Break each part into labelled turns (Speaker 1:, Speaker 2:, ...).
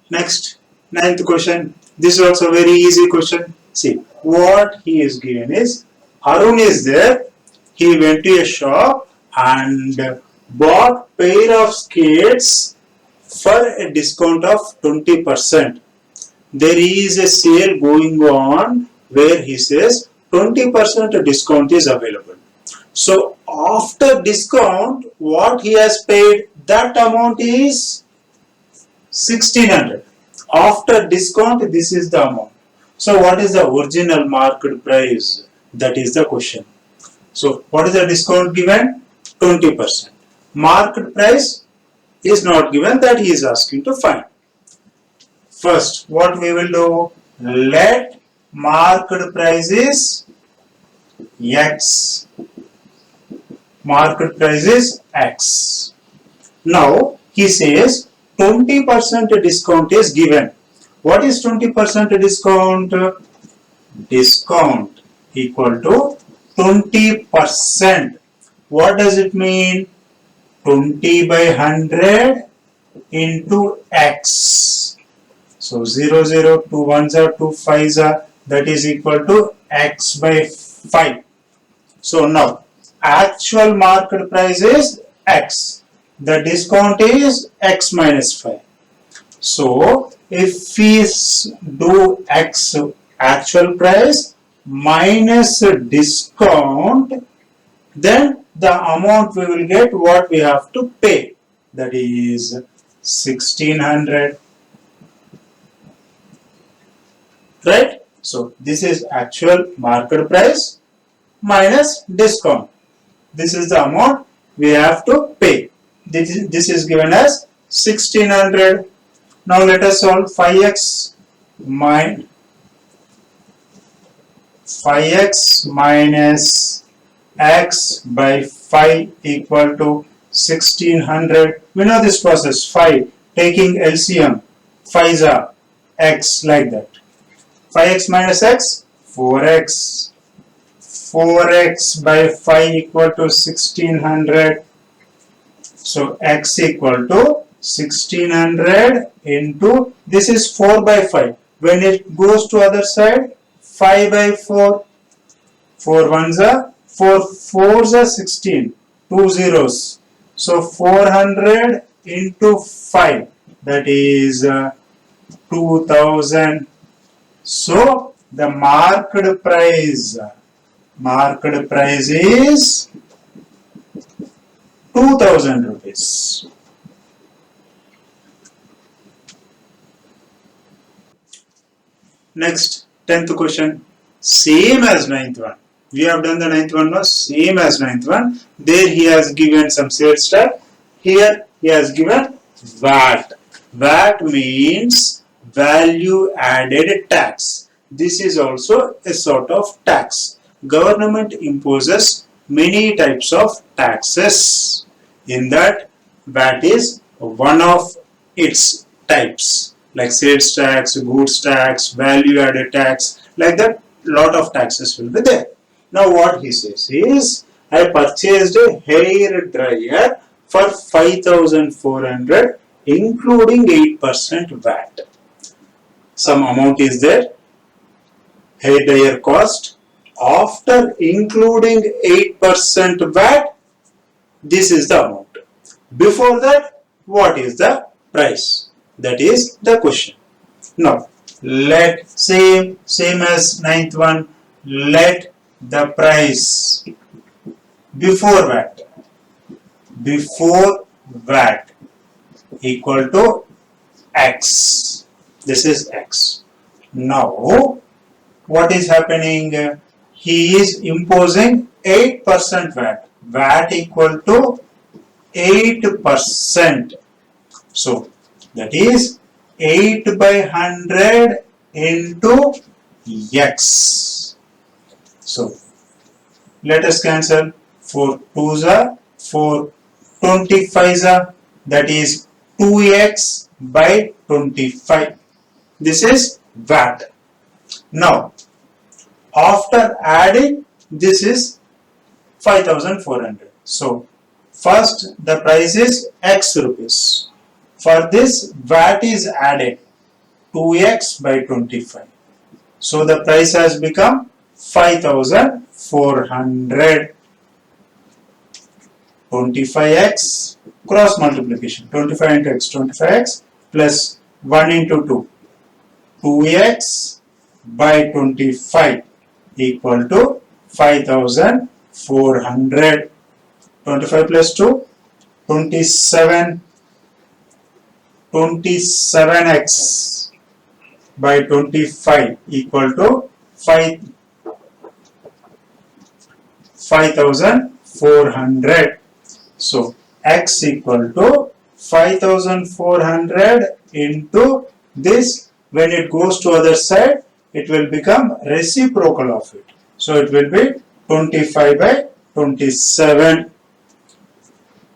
Speaker 1: Next, ninth question. This is also very easy question. See, what he is given is Arun is there. He went to a shop and bought pair of skates for a discount of 20%. There is a sale going on where he says 20% discount is available. So after discount, what he has paid, that amount is 1600. After discount, this is the amount. So what is the original market price? That is the question. So what is the discount given? 20%. Market price is not given, that he is asking to find. First, what we will do? Let market price is X. Market price is X. Now he says 20% discount is given. What is 20% discount? Discount equal to 20%. What does it mean? 20 by 100 into X. So 0, 0, 2 1s are 2 5s are, that is equal to X by 5. So now actual market price is X. The discount is X minus 5. So if we do X actual price minus discount, then the amount we will get what we have to pay, that is 1600, right? So this is actual market price minus discount. This is the amount we have to pay. This is given as 1600. Now let us solve 5x minus x by 5 equal to 1600. We know this process. 5 taking LCM, 5 are x, like that. 5x minus x, 4x. 4x by 5 equal to 1600. So x equal to 1600 into, this is 4 by 5. When it goes to other side, 5 by 4. 4 ones are 4 4s are 16. 2 zeros. So 400 into 5, that is 2000. So the market price is 2000 rupees. Next, 10th question, same as 9th one. We have done the 9th one, was same as 9th one. There he has given some sales tax. Here he has given VAT. VAT means value added tax. This is also a sort of tax. Government imposes many types of taxes. In that, VAT is one of its types, like sales tax, goods tax, value added tax, like that lot of taxes will be there. Now what he says is, I purchased a hair dryer for 5400 including 8% VAT. Some amount is there, hair dryer cost. After including 8% VAT, this is the amount. Before that, what is the price? That is the question. Now, let same as 9th one, let the price before VAT equal to X. This is X. Now, what is happening? He is imposing 8% VAT. VAT equal to 8%. So, that is 8 by 100 into X. So, let us cancel. 4 2s are 4 25s are, that is 2x by 25. This is VAT. Now, after adding, this is 5400. So, first the price is X rupees. For this, VAT is added. 2x by 25. So the price has become 5400. 25x cross multiplication, 25 into x, 25x plus 1 into 2, 2x by 25 equal to 5400. 25 plus 2, 27, 27x by 25 equal to 5400. So x equal to 5400 into this. When it goes to other side, it will become reciprocal of it. So it will be 25 by 27.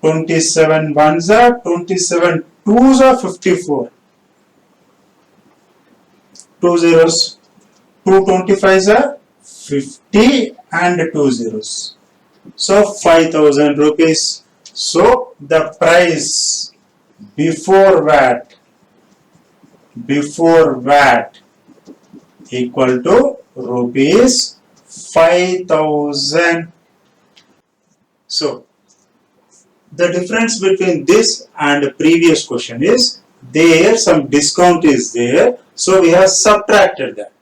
Speaker 1: 27 ones are 27 twos are 54. 2 zeros. 2 25s are 50 and 2 zeros. So 5000 rupees. So the price before VAT equal to rupees 5000. So the difference between this and the previous question is there some discount is there, so we have subtracted that.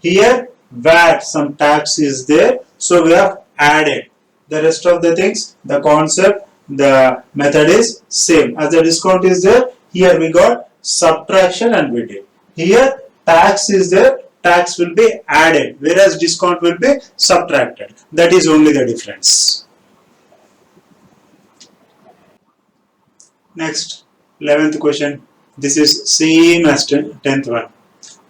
Speaker 1: Here VAT, some tax is there, so we have added. The rest of the things, the concept, the method is same. As the discount is there, here we got subtraction and we did. Here tax is there, tax will be added, whereas discount will be subtracted. That is only the difference. Next, 11th question. This is same as 10th one.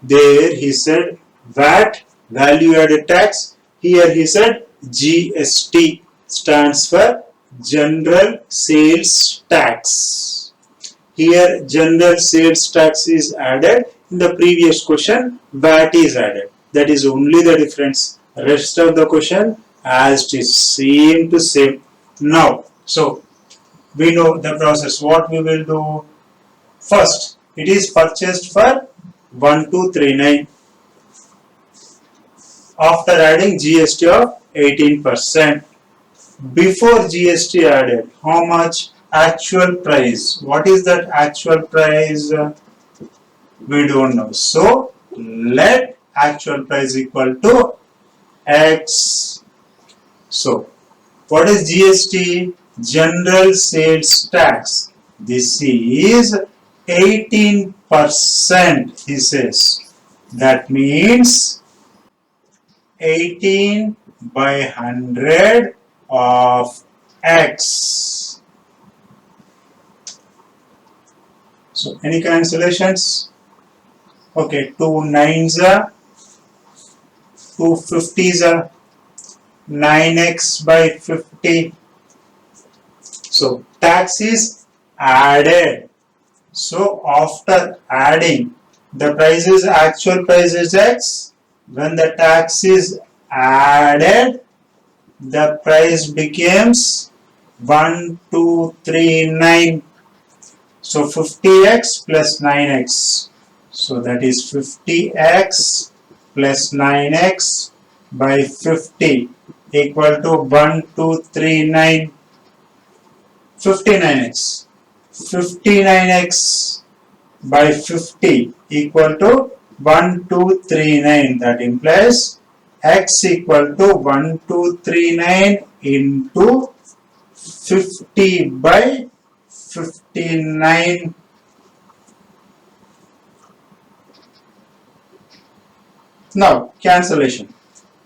Speaker 1: There he said VAT, value added tax. Here he said GST stands for general sales tax. Here general sales tax is added. In the previous question VAT is added. That is only the difference. Rest of the question as it is same to same. Now, so we know the process. What we will do? First, it is purchased for 1239. After adding GST of 18%. Before GST added, how much? Actual price. What is that actual price? We don't know. So, let actual price equal to X. So, what is GST? General sales tax. This is 18%, he says. That means 18 by 100 of X. So, any cancellations? Okay, 2 9s are 2 50s are 9x by 50. So tax is added. So after adding, the price is actual price is X. When the tax is added, the price becomes 1239. So 50x plus 9x. So that is 50x plus 9x by 50 equal to 1239. 59x. 59x by 50 equal to 1239. That implies x equal to 1239 into 50 by 59. Now cancellation.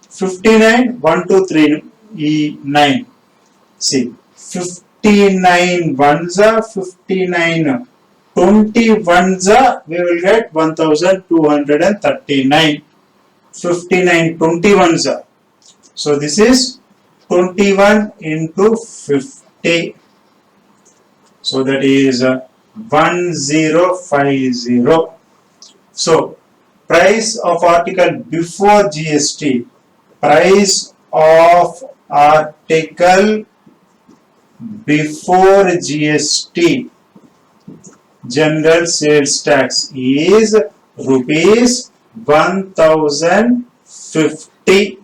Speaker 1: 59 1239. See, 59 ones are 59. 20 ones are, we will get 1239. 59 20 ones are. So this is 21 into 50. So that is 1050. So price of article before GST. Price of article before GST, general sales tax, is rupees 1050